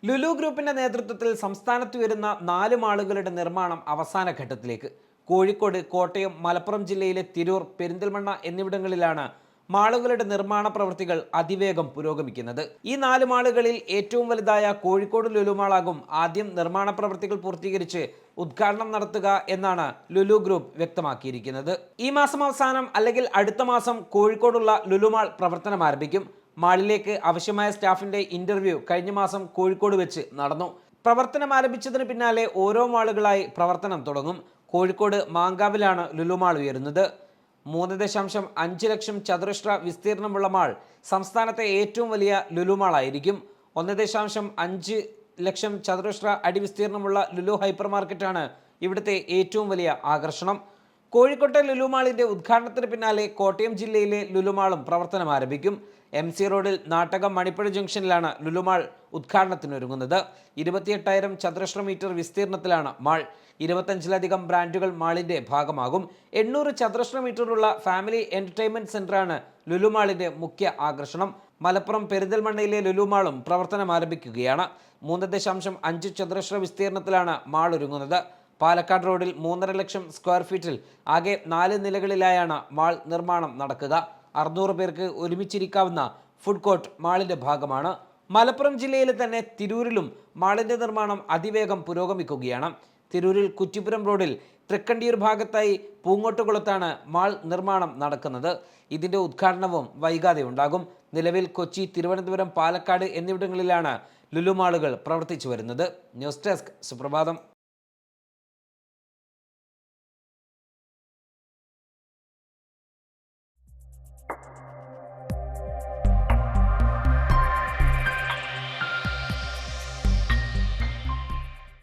ലുലു ഗ്രൂപ്പിന്റെ നേതൃത്വത്തിൽ സംസ്ഥാനത്ത് വരുന്ന 4 മാളുകളുടെ നിർമ്മാണം അവസാന ഘട്ടത്തിലേക്ക്. കോഴിക്കോട്, കോട്ടയം, മലപ്പുറം ജില്ലയിലെ തിരൂർ, പെരിന്തൽമണ്ണ എന്നിവിടങ്ങളിലാണ് മാളുകളുടെ നിർമ്മാണ പ്രവൃത്തികൾ അതിവേഗം പുരോഗമിക്കുന്നത്. ഈ 4 മാളുകളിൽ ഏറ്റവും വലുതായ കോഴിക്കോട് ലുലു മാളാകും ആദ്യം നിർമ്മാണ പ്രവൃത്തികൾ പൂർത്തീകരിച്ച് ഉദ്ഘാടനം നടത്തുക എന്നാണ് ലുലു ഗ്രൂപ്പ് വ്യക്തമാക്കിയിരിക്കുന്നത്. ഈ മാസം അവസാനം അല്ലെങ്കിൽ അടുത്ത മാസം കോഴിക്കോടുള്ള ലുലു മാൾ പ്രവർത്തനം ആരംഭിക്കും. മാളിലേക്ക് ആവശ്യമായ സ്റ്റാഫിന്റെ ഇന്റർവ്യൂ കഴിഞ്ഞ മാസം കോഴിക്കോട് വെച്ച് നടന്നു. പ്രവർത്തനം ആരംഭിച്ചതിന് പിന്നാലെ ഓരോ മാളുകളായി പ്രവർത്തനം തുടങ്ങും. കോഴിക്കോട് മാങ്കാവിലാണ് ലുലു മാൾ ഉയരുന്നത്. 3.5 ലക്ഷം ചതുരശ്ര വിസ്തീർണമുള്ള മാൾ സംസ്ഥാനത്തെ ഏറ്റവും വലിയ ലുലു മാൾ ആയിരിക്കും. 1.5 ലക്ഷം ചതുരശ്ര അടി വിസ്തീർണമുള്ള ലുലു ഹൈപ്പർ മാർക്കറ്റാണ് ഇവിടുത്തെ ഏറ്റവും വലിയ ആകർഷണം. കോഴിക്കോട്ടെ ലുലു മാളിന്റെ ഉദ്ഘാടനത്തിന് പിന്നാലെ കോട്ടയം ജില്ലയിലെ ലുലു മാളും പ്രവർത്തനം ആരംഭിക്കും. MC റോഡിൽ നാട്ടകം മണിപ്പുഴ ജംഗ്ഷനിലാണ് ലുലു മാൾ ഉദ്ഘാടനത്തിനൊരുങ്ങുന്നത്. 28,000 ചതുരശ്ര മീറ്റർ വിസ്തീർണത്തിലാണ് മാൾ. 25ലധികം ബ്രാൻഡുകൾ മാളിന്റെ ഭാഗമാകും. 800 ചതുരശ്ര മീറ്ററുള്ള ഫാമിലി എന്റർടൈൻമെന്റ് സെന്ററാണ് ലുലു മാളിന്റെ മുഖ്യ ആകർഷണം. മലപ്പുറം പെരിന്തൽമണ്ണയിലെ ലുലു മാളും പ്രവർത്തനം ആരംഭിക്കുകയാണ്. 3.5 ചതുരശ്ര വിസ്തീർണത്തിലാണ് മാൾ ഒരുങ്ങുന്നത്. പാലക്കാട് റോഡിൽ 3.5 ലക്ഷം സ്ക്വയർ ഫീറ്റിൽ ആകെ 4 നിലകളിലായാണ് മാൾ നിർമ്മാണം നടക്കുക. 600 പേർക്ക് ഒരുമിച്ചിരിക്കാവുന്ന ഫുഡ് കോർട്ട് മാളിന്റെ ഭാഗമാണ്. മലപ്പുറം ജില്ലയിലെ തന്നെ തിരൂരിലും മാളിന്റെ നിർമ്മാണം അതിവേഗം പുരോഗമിക്കുകയാണ്. തിരൂരിൽ കുറ്റിപ്പുറം റോഡിൽ തൃക്കണ്ടിയൂർ ഭാഗത്തായി പൂങ്ങോട്ടുകുളത്താണ് മാൾ നിർമ്മാണം നടക്കുന്നത്. ഇതിന്റെ ഉദ്ഘാടനവും വൈകാതെ ഉണ്ടാകും. നിലവിൽ കൊച്ചി, തിരുവനന്തപുരം, പാലക്കാട് എന്നിവിടങ്ങളിലാണ് ലുലു മാളുകൾ പ്രവർത്തിച്ചു വരുന്നത്. ന്യൂസ് ഡെസ്ക് സുപ്രഭാതം.